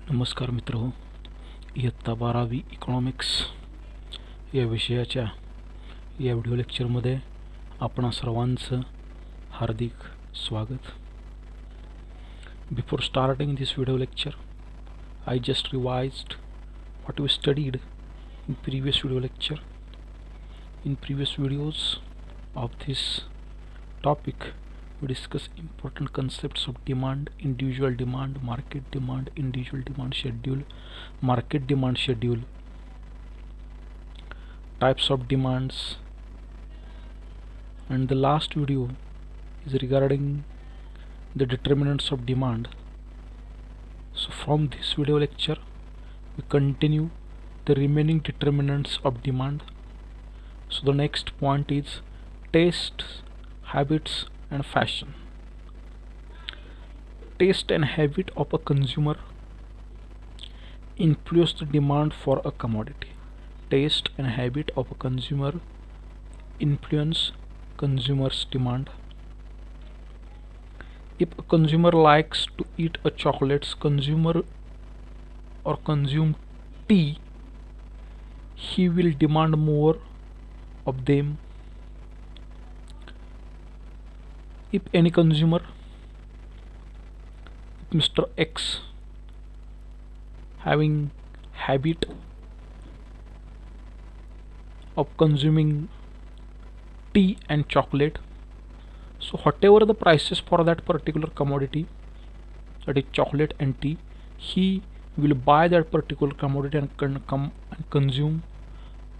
नमस्कार मित्रहो, इयत्ता 12वी इकॉनॉमिक्स या विषयाच्या या व्हिडिओ लेक्चरमध्ये आपणा सर्वांचं हार्दिक स्वागत. Before starting this video lecture, I just revised what we studied in previous video lecture. In previous videos of this topic, we discuss important concepts of demand, individual demand, market demand, individual demand schedule, market demand schedule, types of demands, and the last video is regarding the determinants of demand. So from this video lecture we continue the remaining determinants of demand. So the next point is tastes, habits and fashion. Taste and habit of a consumer influence the demand for a commodity. Taste and habit of a consumer influence consumers' demand. If a consumer likes to eat a chocolates, consumer or consume tea, he will demand more of them. If any consumer, Mr. X, having habit of consuming tea and chocolate, so whatever the prices for that particular commodity, that is chocolate and tea, he will buy that particular commodity and come and consume.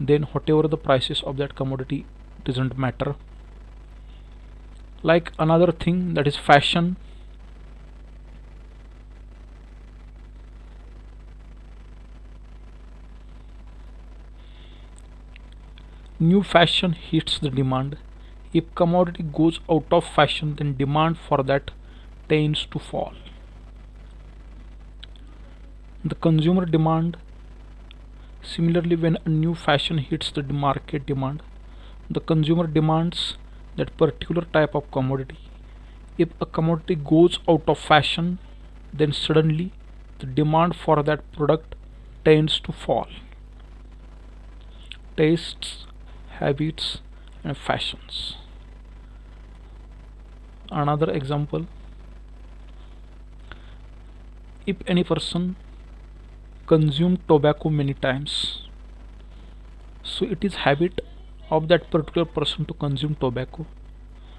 Then whatever the prices of that commodity doesn't matter. Like another thing, that is fashion. New fashion hits the demand. If commodity goes out of fashion, then demand for that tends to fall. The consumer demand, similarly, when a new fashion hits the market demand, the consumer demands that particular type of commodity. If a commodity goes out of fashion, then suddenly the demand for that product tends to fall. Tastes, habits and fashions. Another example, if any person consume tobacco many times, so it is habit of that particular person to consume tobacco.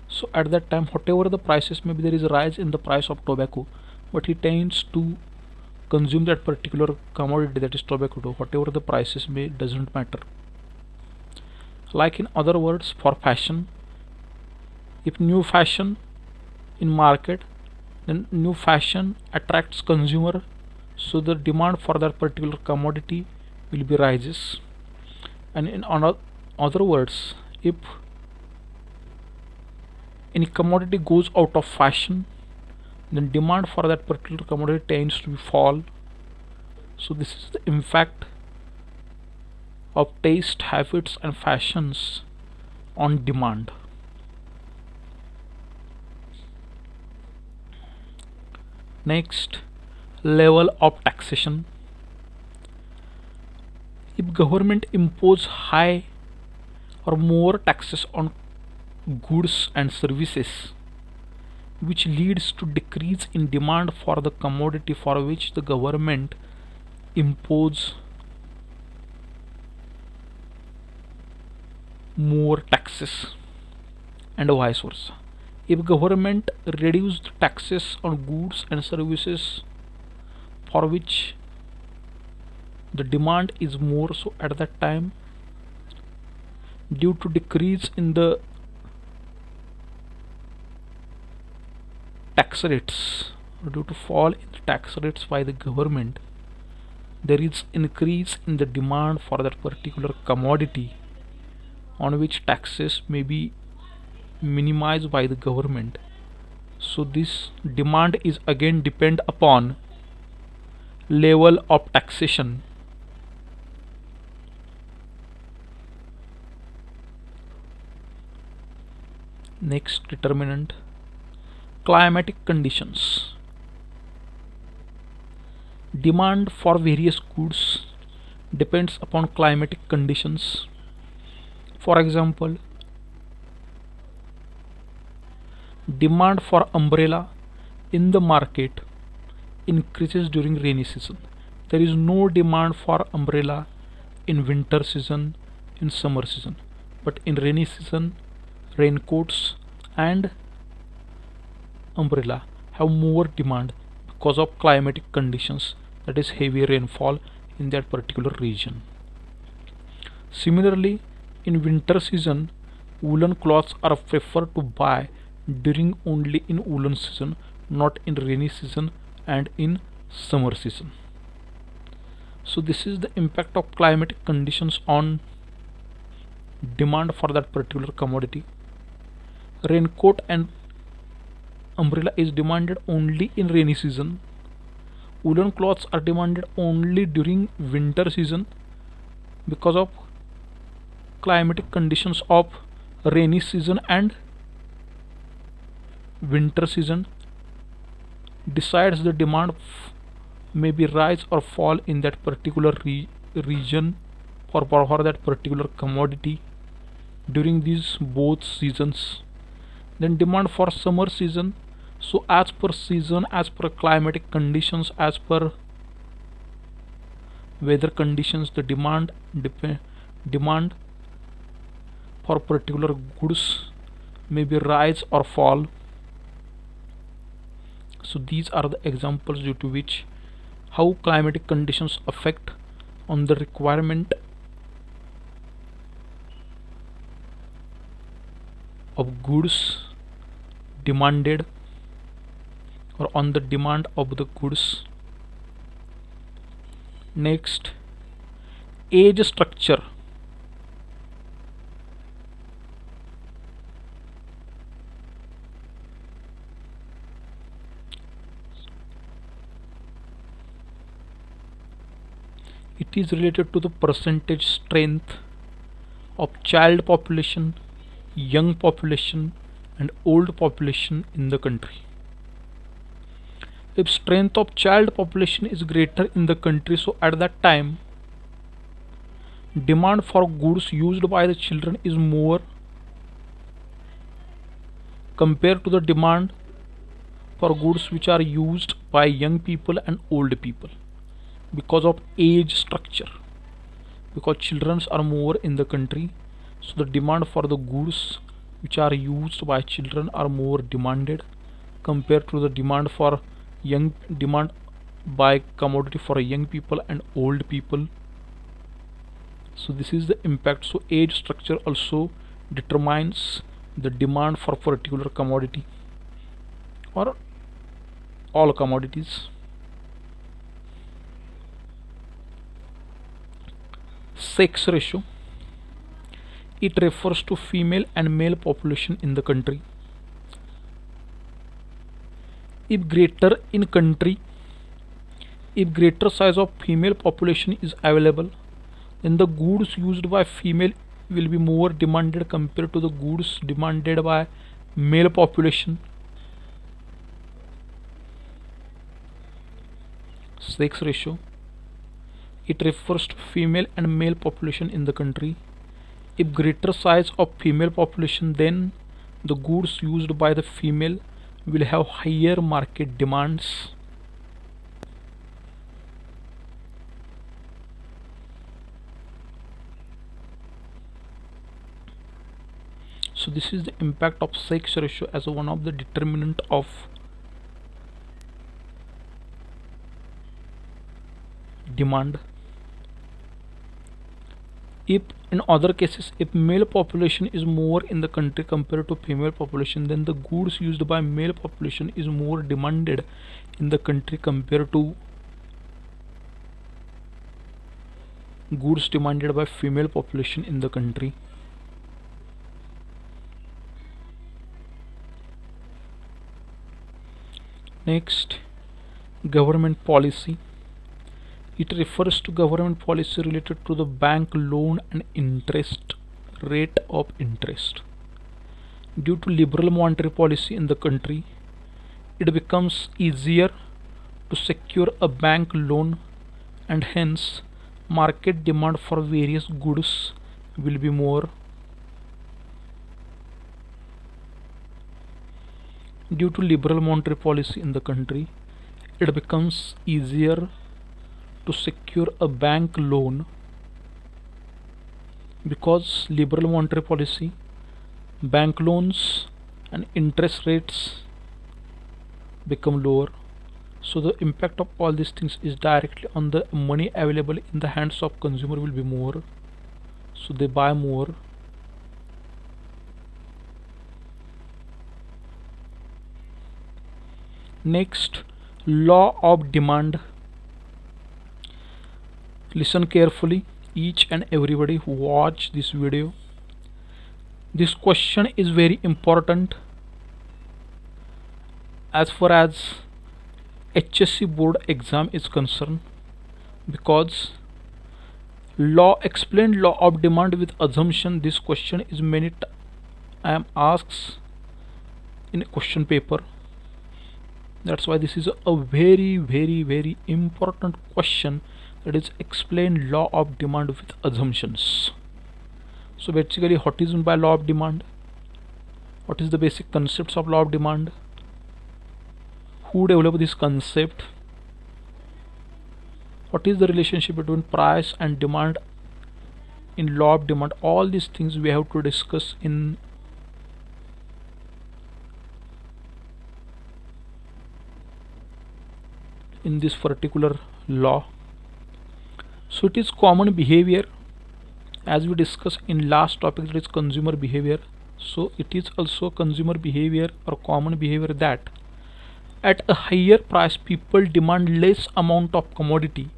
So at that time, whatever the prices, maybe there is a rise in the price of tobacco, but he tends to consume that particular commodity, that is tobacco, to whatever the prices may doesn't matter. Like in other words, for fashion, if new fashion in market, then new fashion attracts consumer, so the demand for that particular commodity will be rises. And in other words, if any commodity goes out of fashion, then demand for that particular commodity tends to fall. So this is the impact of taste, habits and fashions on demand. Next, level of taxation. If government impose high or more taxes on goods and services, which leads to decrease in demand for the commodity for which the government impose more taxes, and vice versa. If government reduced taxes on goods and services for which the demand is more, so at that time, due to decrease in the tax rates, or due to fall in the tax rates by the government, there is increase in the demand for that particular commodity on which taxes may be minimized by the government. So this demand is again depend upon level of taxation. Next determinant, climatic conditions. Demand for various goods depends upon climatic conditions. For example, demand for umbrella in the market increases during rainy season. There is no demand for umbrella in winter season, in summer season, but in rainy season, raincoats and umbrella have more demand because of climatic conditions, that is heavy rainfall in that particular region. Similarly, in winter season, woolen cloths are preferred to buy during only in woolen season, not in rainy season and in summer season. So this is the impact of climatic conditions on demand for that particular commodity. Raincoat and umbrella is demanded only in rainy season. Woolen cloths are demanded only during winter season because of climatic conditions of rainy season and winter season decides the demand may be rise or fall in that particular region for that particular commodity during these both seasons. Then demand for summer season, so as per season, as per climatic conditions, as per weather conditions, the demand for particular goods may be rise or fall. So these are the examples due to which how climatic conditions affect on the requirement of goods demanded or on the demand of the goods. Next, age structure. It is related to the percentage strength of child population, young population and old population in the country. If strength of child population is greater in the country, so at that time demand for goods used by the children is more compared to the demand for goods which are used by young people and old people because of age structure. Because children are more in the country, so the demand for the goods which are used by children are more demanded compared to the demand for demand by commodity for young people and old people. So this is the impact. So age structure also determines the demand for particular commodity or all commodities. Sex ratio, it refers to female and male population in the country. If greater size of female population is available, then the goods used by female will be more demanded compared to the goods demanded by male population. Sex ratio, it refers to female and male population in the country. If greater size of female population, then the goods used by the female will have higher market demands. So this is the impact of sex ratio as one of the determinant of demand. If in other cases, if male population is more in the country compared to female population, then the goods used by male population is more demanded in the country compared to goods demanded by female population in the country. Next, government policy. It refers to government policy related to the bank loan and interest rate of interest. Due to liberal monetary policy in the country, it becomes easier to secure a bank loan, and hence market demand for various goods will be more. Due to liberal monetary policy in the country, it becomes easier to secure a bank loan because liberal monetary policy, bank loans and interest rates become lower. So the impact of all these things is directly on the money available in the hands of consumer will be more, so they buy more. Next, law of demand. Listen carefully, each and everybody who watch this video. This question is very important as far as HSC board exam is concerned, because explained law of demand with assumption. This question is I am asked in a question paper. That's why this is a very important question, that is explain law of demand with assumptions. So basically, what is meant by law of demand? What is the basic concepts of law of demand? Who developed this concept? What is the relationship between price and demand in law of demand? All these things we have to discuss in this particular law. So it is common behavior, as we discussed in last topic, that is consumer behavior. So it is also consumer behavior or common behavior that at a higher price people demand less amount of commodity.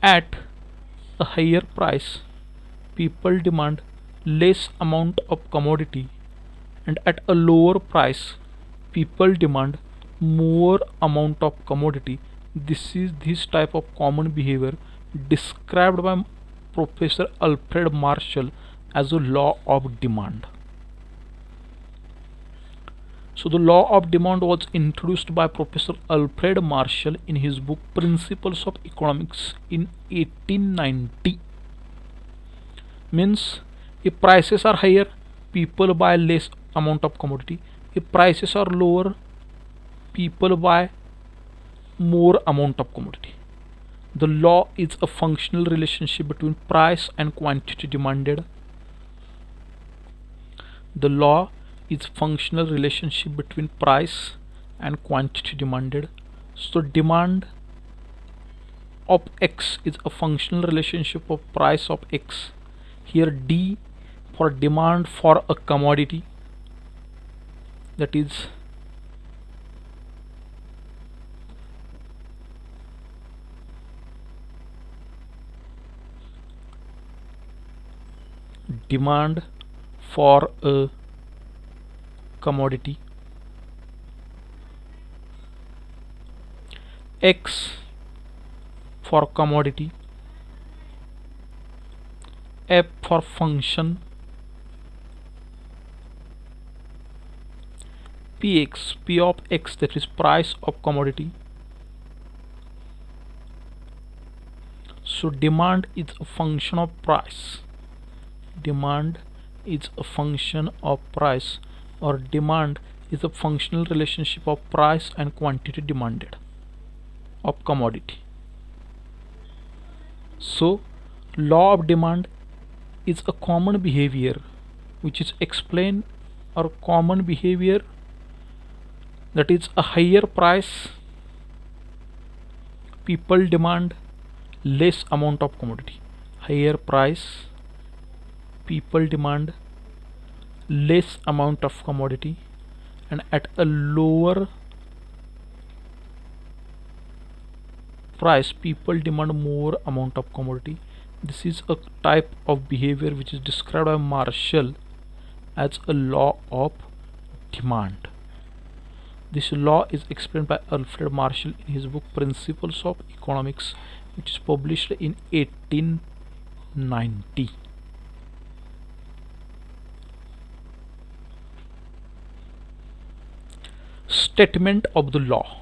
At a higher price people demand less amount of commodity, and at a lower price people demand more amount of commodity. This type of common behavior described by Professor Alfred Marshall as a law of demand. So the law of demand was introduced by Professor Alfred Marshall in his book Principles of Economics in 1890. Means if prices are higher, people buy less amount of commodity. If prices are lower, people buy more amount of commodity. The law is a functional relationship between price and quantity demanded. The law is functional relationship between price and quantity demanded. So demand of X is a functional relationship of price of X. Here D for demand for a commodity, that is demand for a commodity. X for commodity. F for function. Px, P of X, that is price of commodity. So demand is a function of price. Demand is a function of price, or demand is a functional relationship of price and quantity demanded of commodity. So law of demand is a common behavior which is explained, or common behavior, that is a higher price people demand less amount of commodity. Higher price people demand less amount of commodity, and at a lower price people demand more amount of commodity. This is a type of behavior which is described by Marshall as a law of demand. This law is explained by Alfred Marshall in his book Principles of Economics, which is published in 1890. Statement of the law.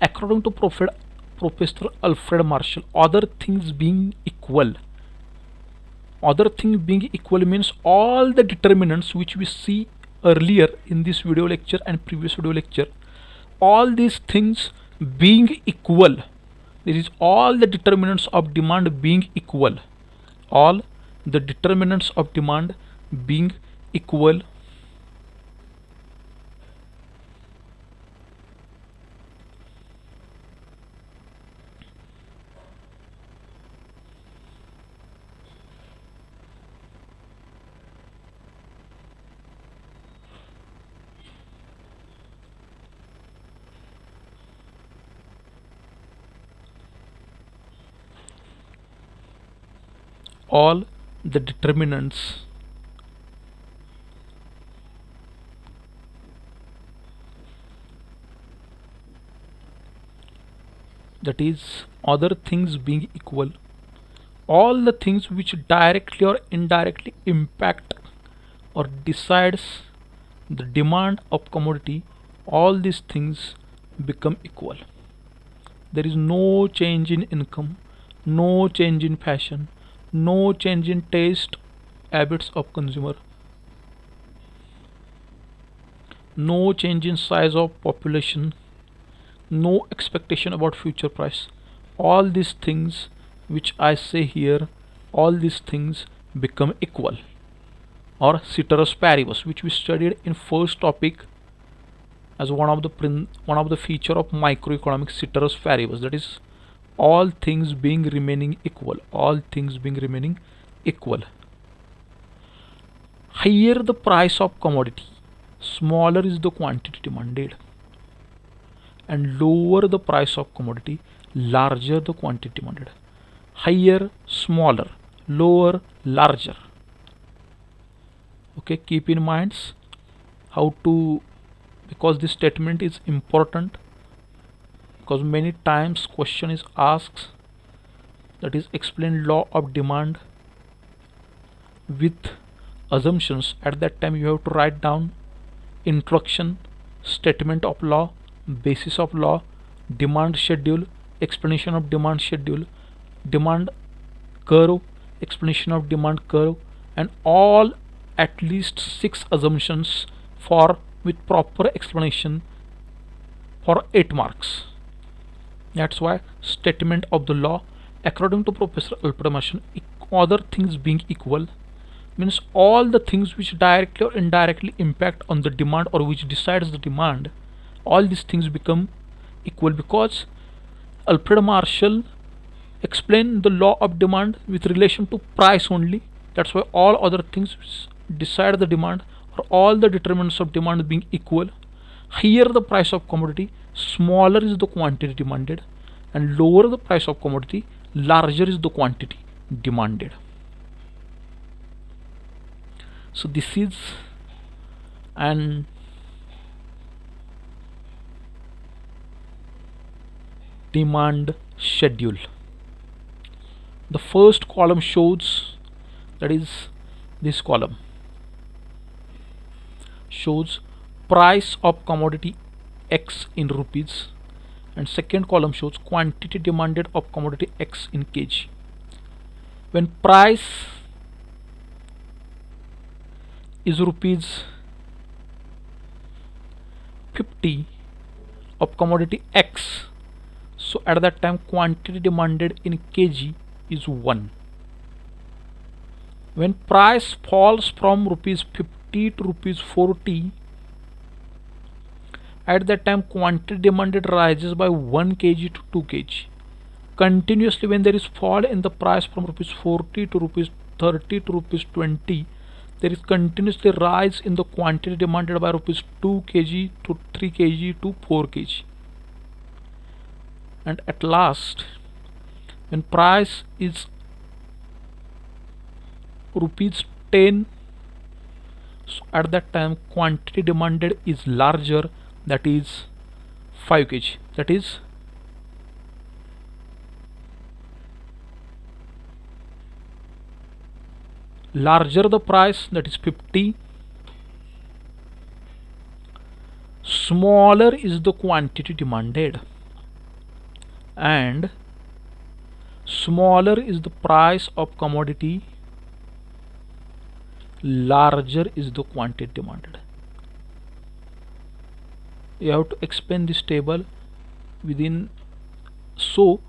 According to Professor Alfred Marshall, other things being equal means all the determinants which we see earlier in this video lecture and previous video lecture, all these things being equal, this is all the determinants of demand being equal, all the determinants of demand being equal, all the determinants that is other things being equal, all the things which directly or indirectly impact or decides the demand of commodity, all these things become equal. There is no change in income, no change in fashion, no change in taste habits of consumer, no change in size of population, no expectation about future price. All these things which I say here, all these things become equal, or ceteris paribus, which we studied in first topic as one of the feature of microeconomics, ceteris paribus, that is all things being remaining equal, all things being remaining equal. Higher the price of commodity, smaller is the quantity demanded, and lower the price of commodity, larger the quantity demanded. Higher, smaller, lower, larger. Okay, keep in mind how to, because this statement is important, because many times question is asked, that is explain law of demand with assumptions. At that time you have to write down introduction, statement of law, basis of law, demand schedule, explanation of demand schedule, demand curve, explanation of demand curve, and all at least 6 assumptions for with proper explanation for 8 marks. That's why statement of the law, according to Professor Alfred Marshall, other things being equal means all the things which directly or indirectly impact on the demand or which decides the demand, all these things become equal, because Alfred Marshall explained the law of demand with relation to price only. That's why all other things which decide the demand or all the determinants of demand being equal, higher the price of commodity, smaller is the quantity demanded, and lower the price of commodity, larger is the quantity demanded. So this is an demand schedule. The first column shows, that is this column shows price of commodity X in rupees, and second column shows quantity demanded of commodity X in kg. When price is rupees 50 of commodity X, so at that time quantity demanded in kg is 1. When price falls from rupees 50 to rupees 40, at that time quantity demanded rises by 1 kg to 2 kg. Continuously when there is fall in the price from rupees 40 to rupees 30 to rupees 20, there is continuously rise in the quantity demanded by rupees 2 kg to 3 kg to 4 kg. And at last, when price is rupees 10, so at that time quantity demanded is larger, that is 5 kg, that is larger the price, that is 50, smaller is the quantity demanded. and smaller is the price of commodity, larger is the quantity demanded. You have to explain this table within. So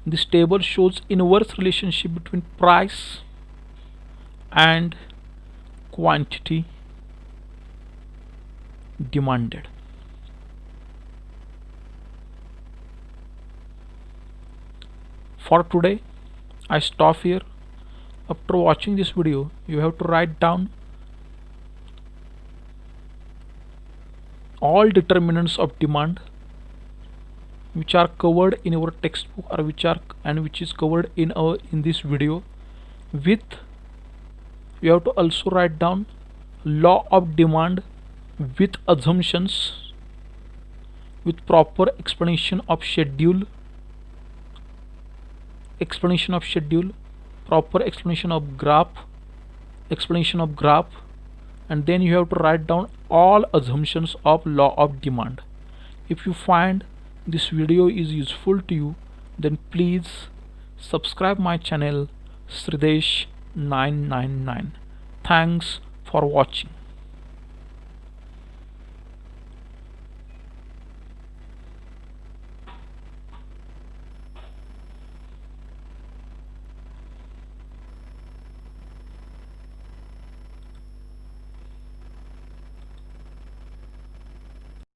this table shows inverse relationship between price and quantity demanded. For today I stop here. After watching this video, you have to write down all determinants of demand which are covered in our textbook, or which is covered in this video. With you have to also write down law of demand with assumptions, with proper explanation of schedule, proper explanation of graph, and then you have to write down all assumptions of law of demand. If you find this video is useful to you, then please subscribe my channel Sridesh 999. Thanks for watching.